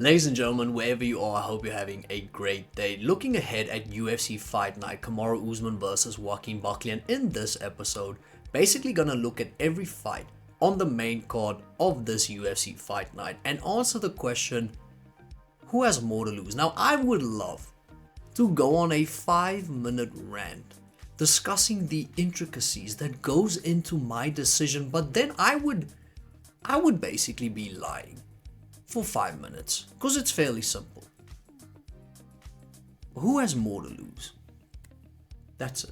Ladies and gentlemen, wherever you are, I hope you're having a great day. Looking ahead at UFC Fight Night, Kamaru Usman versus Joaquin Buckley, and in this episode, basically gonna look at every fight on the main card of this UFC Fight Night and answer the question, who has more to lose? Now, I would love to go on a 5-minute rant discussing the intricacies that goes into my decision, but then I would basically be lying for 5 minutes, because it's fairly simple. Who has more to lose? That's it.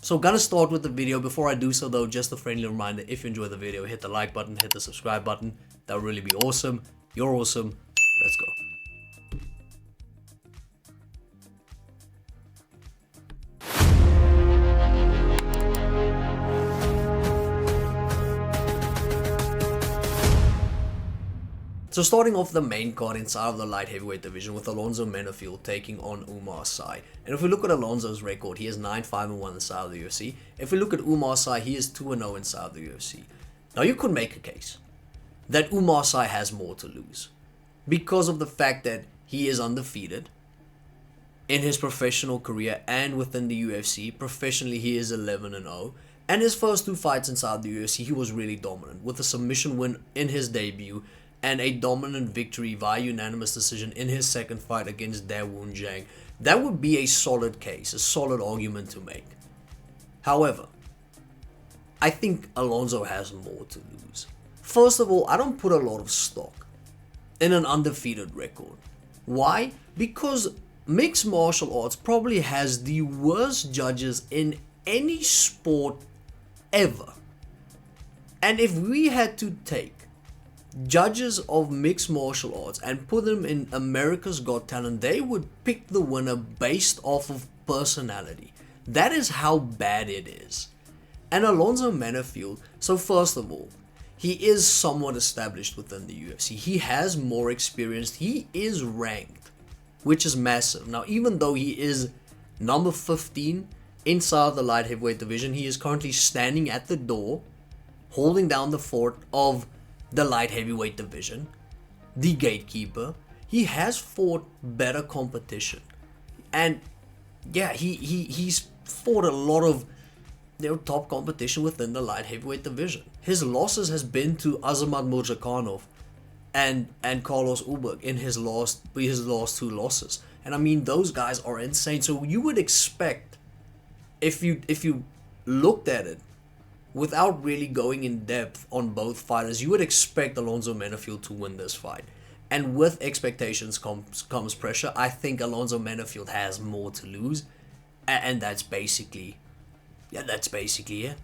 So gonna start with the video. Before I do so though, just a friendly reminder, if you enjoy the video, hit the like button, hit the subscribe button. That would really be awesome. You're awesome. Let's go. So starting off the main card inside of the light heavyweight division with Alonzo Menifield taking on Umar Sy. And if we look at Alonzo's record, he is 9-5-1 inside of the UFC. If we look at Umar Sy, he is 2-0 inside of the UFC. Now you could make a case that Umar Sy has more to lose because of the fact that he is undefeated in his professional career and within the UFC. Professionally, he is 11-0. And his first two fights inside the UFC, he was really dominant with a submission win in his debut and a dominant victory via unanimous decision in his second fight against Dawoon Jang. That would be a solid case, a solid argument to make. However, I think Alonzo has more to lose. First of all, I don't put a lot of stock in an undefeated record. Why? Because mixed martial arts probably has the worst judges in any sport ever. And if we had to take judges of mixed martial arts and put them in America's Got Talent, they would pick the winner based off of personality. That is how bad it is. And Alonzo Menifield, so first of all, he is somewhat established within the UFC. He has more experience. He is ranked, which is massive. Now, even though he is number 15 inside the light heavyweight division, he is currently standing at the door, holding down the fort of the light heavyweight division, the gatekeeper. He has fought better competition, and yeah, he's fought a lot of top competition within the light heavyweight division. His losses has been to Azamat Murzakanov and Carlos Ulberg in his last two losses, and I mean those guys are insane. So you would expect, if you looked at it without really going in depth on both fighters, you would expect Alonzo Menifield to win this fight. And with expectations comes pressure. I think Alonzo Menifield has more to lose. And that's basically it.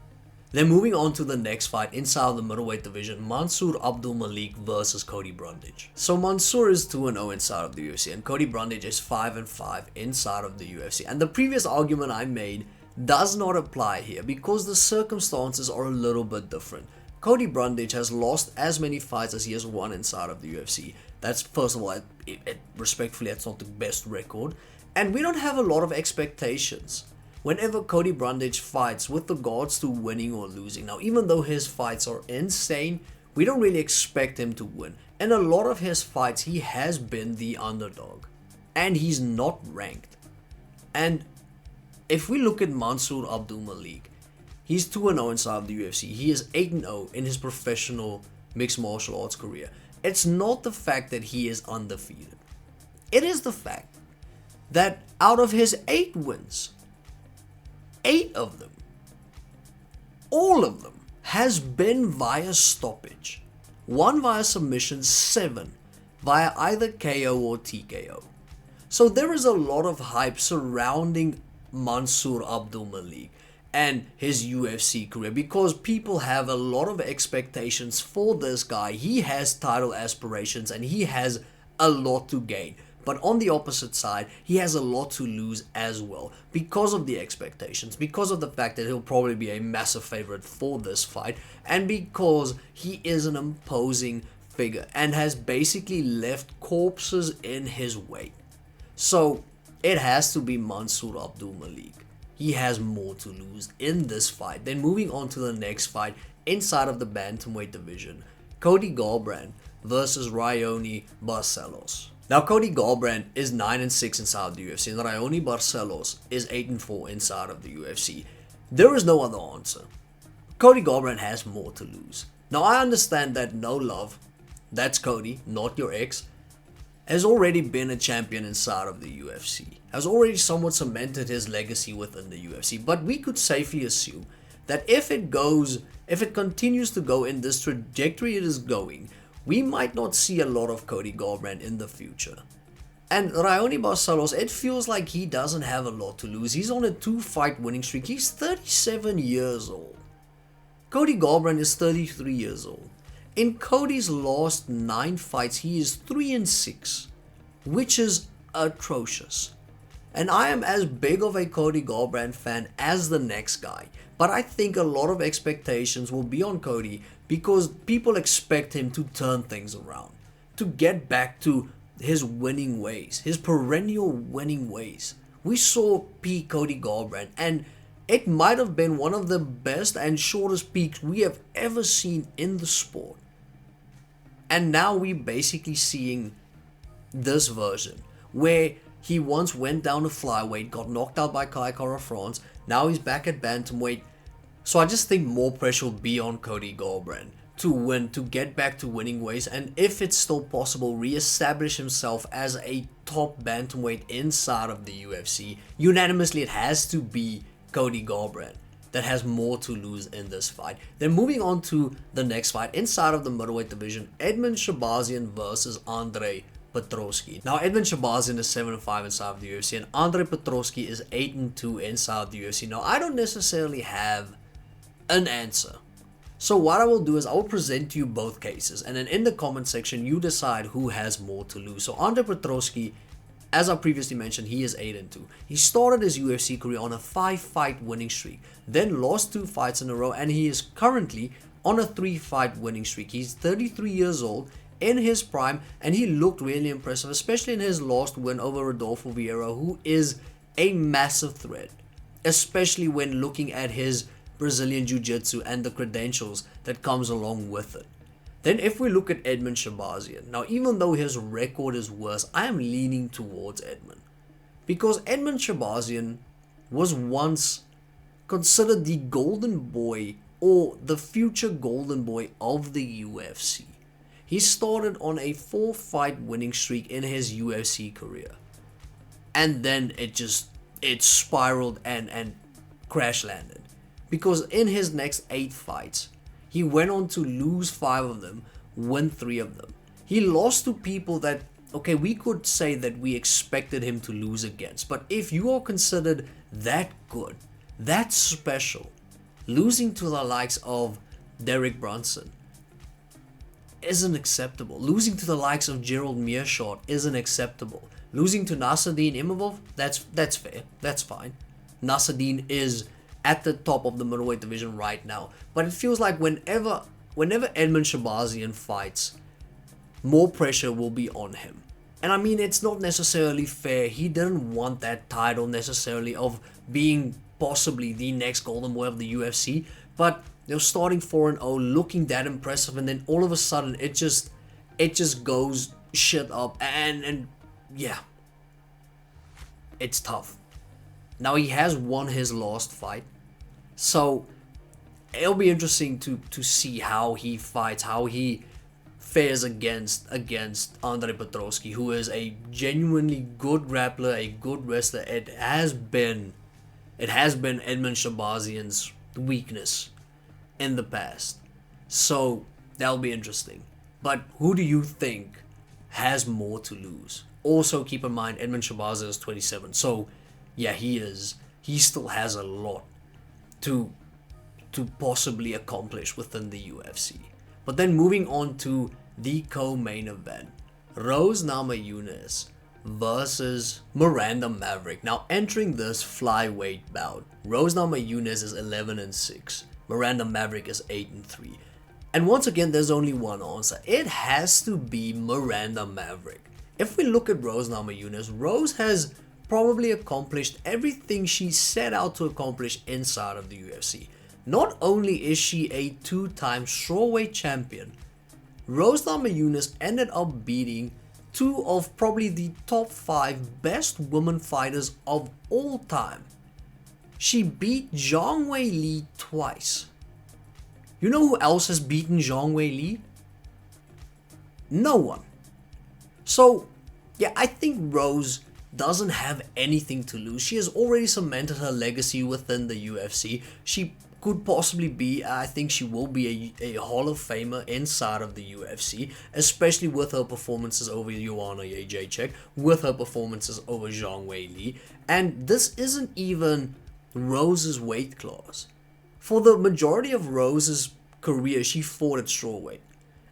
Then moving on to the next fight inside the middleweight division, Mansour Abdul Malik versus Cody Brundage. So Mansour is 2-0 inside of the UFC and Cody Brundage is 5-5 inside of the UFC. And the previous argument I made does not apply here because the circumstances are a little bit different. Cody Brundage has lost as many fights as he has won inside of the UFC. That's, first of all, respectfully, that's not the best record. And we don't have a lot of expectations whenever Cody Brundage fights with regards to winning or losing. Now, even though his fights are insane, we don't really expect him to win. And a lot of his fights, he has been the underdog. And he's not ranked. And if we look at Mansour Abdul Malik, he's 2-0 inside of the UFC. He is 8-0 in his professional mixed martial arts career. It's not the fact that he is undefeated. It is the fact that out of his 8 wins, 8 of them, all of them, has been via stoppage. 1 via submission, 7 via either KO or TKO. So there is a lot of hype surrounding Mansour Abdul Malik and his UFC career because people have a lot of expectations for this guy. He has title aspirations and he has a lot to gain. But on the opposite side, he has a lot to lose as well because of the expectations, because of the fact that he'll probably be a massive favorite for this fight, and because he is an imposing figure and has basically left corpses in his wake. So it has to be Mansour Abdul Malik. He has more to lose in this fight. Then moving on to the next fight inside of the bantamweight division, Cody Garbrandt versus Raoni Barcelos. Now, Cody Garbrandt is 9-6 inside the UFC, and Raoni Barcelos is 8-4 inside of the UFC. There is no other answer. Cody Garbrandt has more to lose. Now, I understand that No Love, that's Cody, not your ex, has already been a champion inside of the UFC, has already somewhat cemented his legacy within the UFC, but we could safely assume that if it continues to go in this trajectory it is going, we might not see a lot of Cody Garbrandt in the future. And Raoni Barcelos, it feels like he doesn't have a lot to lose. He's on a 2-fight winning streak. He's 37 years old. Cody Garbrandt is 33 years old. In Cody's last 9 fights, he is 3-6, which is atrocious. And I am as big of a Cody Garbrandt fan as the next guy, but I think a lot of expectations will be on Cody because people expect him to turn things around, to get back to his winning ways, his perennial winning ways. We saw peak Cody Garbrandt, and it might have been one of the best and shortest peaks we have ever seen in the sport. And now we're basically seeing this version where he once went down to flyweight, got knocked out by Kai Kara France. Now he's back at bantamweight. So I just think more pressure will be on Cody Garbrandt to win, to get back to winning ways, and if it's still possible, re-establish himself as a top bantamweight inside of the UFC. Unanimously, it has to be Cody Garbrandt that has more to lose in this fight. Then moving on to the next fight inside of the middleweight division, Edmen Shahbazyan versus Andre Petroski. Now, Edmen Shahbazyan is 7-5 inside of the UFC, and Andre Petroski is 8-2 inside of the UFC. Now, I don't necessarily have an answer. So what I will do is I will present to you both cases, and then in the comment section, you decide who has more to lose. So Andre Petroski, as I previously mentioned, he is 8-2. He started his UFC career on a 5-fight winning streak, then lost 2 fights in a row, and he is currently on a 3-fight winning streak. He's 33 years old, in his prime, and he looked really impressive, especially in his last win over Rodolfo Vieira, who is a massive threat, especially when looking at his Brazilian Jiu-Jitsu and the credentials that comes along with it. Then if we look at Edmen Shahbazyan, now even though his record is worse, I am leaning towards Edmen, because Edmen Shahbazyan was once considered the golden boy or the future golden boy of the UFC. He started on a 4-fight winning streak in his UFC career, and then it spiraled and crash landed. Because in his next 8 fights, he went on to lose 5 of them, win 3 of them. He lost to people that, okay, we could say that we expected him to lose against. But if you are considered that good, that special, losing to the likes of Derek Brunson isn't acceptable. Losing to the likes of Gerald Meerschaert isn't acceptable. Losing to Nasruddin Imavov, that's fair, that's fine. Nasruddin is at the top of the middleweight division right now, but it feels like whenever Edmen Shahbazyan fights, more pressure will be on him. And I mean, it's not necessarily fair. He didn't want that title necessarily of being possibly the next golden boy of the UFC, but they're starting 4-0, looking that impressive, and then all of a sudden it just goes shit up, and yeah, it's tough. Now, he has won his last fight, so it'll be interesting to see how he fights, how he fares against Andre Petroski, who is a genuinely good grappler, a good wrestler. It has been Edmen Shahbazyan's weakness in the past, so that'll be interesting. But who do you think has more to lose? Also, keep in mind, Edmen Shahbazyan is 27, so yeah, he still has a lot to possibly accomplish within the UFC. But then moving on to the co-main event, Rose Namajunas versus Miranda Meverick. Now, entering this flyweight bout, Rose Namajunas is 11-6, Miranda Meverick is 8-3. And once again, there's only one answer. It has to be Miranda Meverick. If we look at Rose Namajunas, Rose has probably accomplished everything she set out to accomplish inside of the UFC. Not only is she a 2-time strawweight champion, Rose Namajunas ended up beating two of probably the top 5 best women fighters of all time. She beat Zhang Weili twice. You know who else has beaten Zhang Weili? No one. So, yeah, I think Rose doesn't have anything to lose. She has already cemented her legacy within the UFC. She could possibly be, I think she will be a Hall of Famer inside of the UFC, especially with her performances over Joanna Jędrzejczyk, with her performances over Zhang Weili. And this isn't even Rose's weight class. For the majority of Rose's career, she fought at strawweight,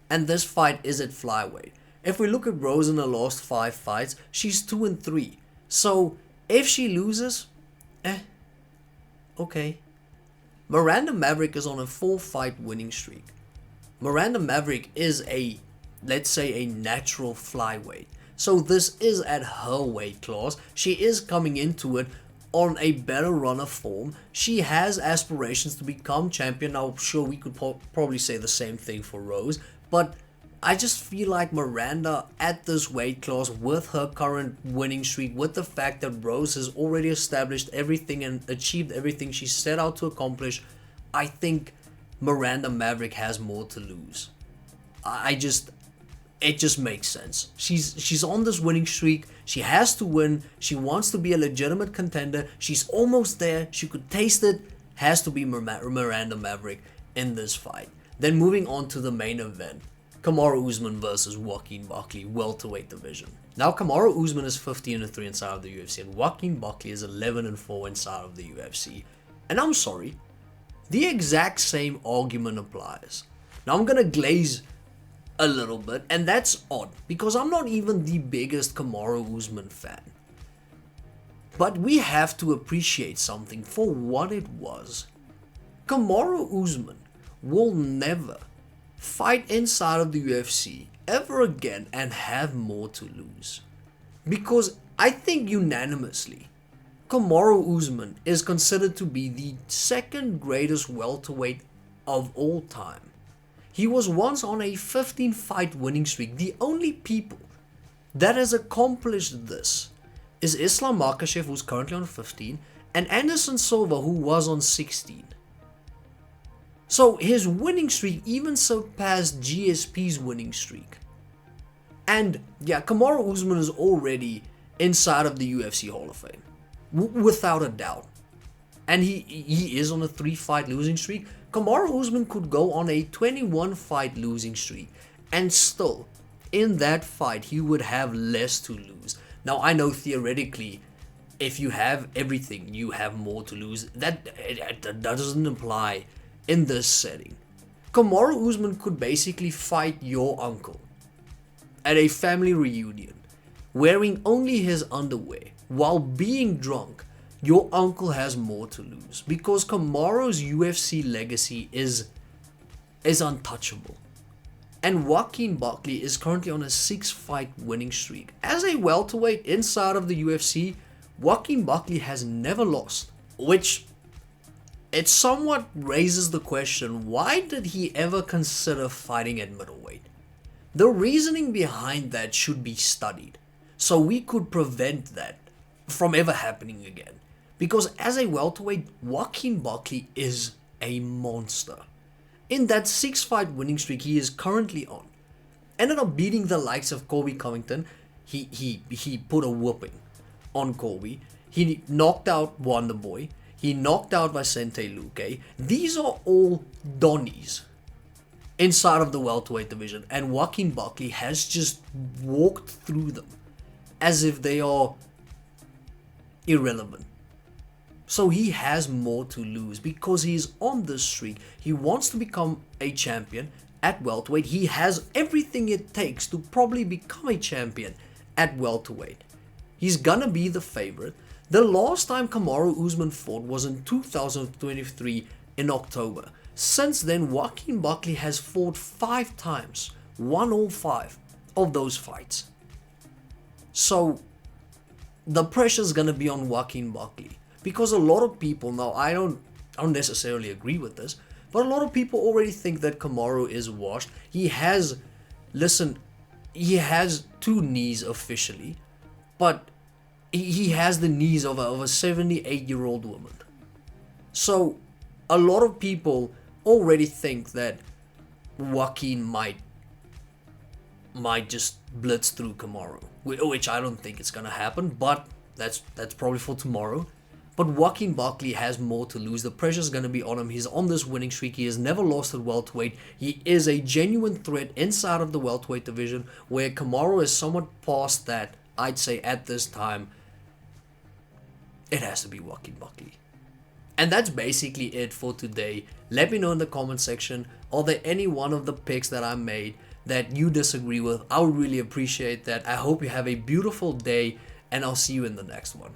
and this fight is at flyweight. If we look at Rose in her last 5 fights, she's 2-3. So if she loses, okay. Miranda Maverick is on a 4-fight winning streak. Miranda Maverick is let's say a natural flyweight. So this is at her weight class. She is coming into it on a better run of form. She has aspirations to become champion. Now, sure, we could probably say the same thing for Rose, but I just feel like Miranda at this weight class, with her current winning streak, with the fact that Rose has already established everything and achieved everything she set out to accomplish, I think Miranda Maverick has more to lose. It just makes sense. She's on this winning streak. She has to win. She wants to be a legitimate contender. She's almost there. She could taste it. Has to be Miranda Maverick in this fight. Then moving on to the main event. Kamaru Usman versus Joaquin Buckley, welterweight division. Now, Kamaru Usman is 15-3 inside of the UFC, and Joaquin Buckley is 11-4 inside of the UFC. And I'm sorry, the exact same argument applies. Now, I'm gonna glaze a little bit, and that's odd, because I'm not even the biggest Kamaru Usman fan. But we have to appreciate something for what it was. Kamaru Usman will never fight inside of the UFC ever again and have more to lose. Because I think unanimously, Kamaru Usman is considered to be the second greatest welterweight of all time. He was once on a 15-fight winning streak. The only people that has accomplished this is Islam Makhachev, who's currently on 15, and Anderson Silva, who was on 16. So his winning streak even surpassed GSP's winning streak. And yeah, Kamaru Usman is already inside of the UFC Hall of Fame, without a doubt. And he is on a 3-fight losing streak. Kamaru Usman could go on a 21-fight losing streak, and still, in that fight, he would have less to lose. Now, I know theoretically, if you have everything, you have more to lose. That doesn't apply in this setting. Kamaru Usman could basically fight your uncle at a family reunion, wearing only his underwear, while being drunk. Your uncle has more to lose, because Kamaru's UFC legacy is untouchable. And Joaquin Buckley is currently on a 6-fight winning streak. As a welterweight inside of the UFC, Joaquin Buckley has never lost, which it somewhat raises the question, why did he ever consider fighting at middleweight? The reasoning behind that should be studied, so we could prevent that from ever happening again. Because as a welterweight, Joaquin Buckley is a monster. In that 6-fight winning streak he is currently on, ended up beating the likes of Colby Covington. He put a whooping on Colby. He knocked out Wonderboy. He knocked out Vicente Luque. These are all Donnies inside of the welterweight division, and Joaquin Buckley has just walked through them as if they are irrelevant. So he has more to lose because he's on this streak. He wants to become a champion at welterweight. He has everything it takes to probably become a champion at welterweight. He's gonna be the favorite. The last time Kamaru Usman fought was in 2023 in October. Since then, Joaquin Buckley has fought 5 times, won all 5 of those fights. So the pressure's gonna be on Joaquin Buckley. Because a lot of people, now I don't necessarily agree with this, but a lot of people already think that Kamaru is washed. He has listen, he has 2 knees officially, but he has the knees of a 78-year-old woman. So a lot of people already think that Joaquin might just blitz through Kamaru, which I don't think it's gonna happen, but that's probably for tomorrow. But Joaquin Buckley has more to lose. The pressure's going to be on him. He's on this winning streak. He has never lost at welterweight. He is a genuine threat inside of the welterweight division, where Kamaru is somewhat past that. I'd say at this time, it has to be Joaquin Buckley. And that's basically it for today. Let me know in the comment section, are there any one of the picks that I made that you disagree with? I would really appreciate that. I hope you have a beautiful day, and I'll see you in the next one.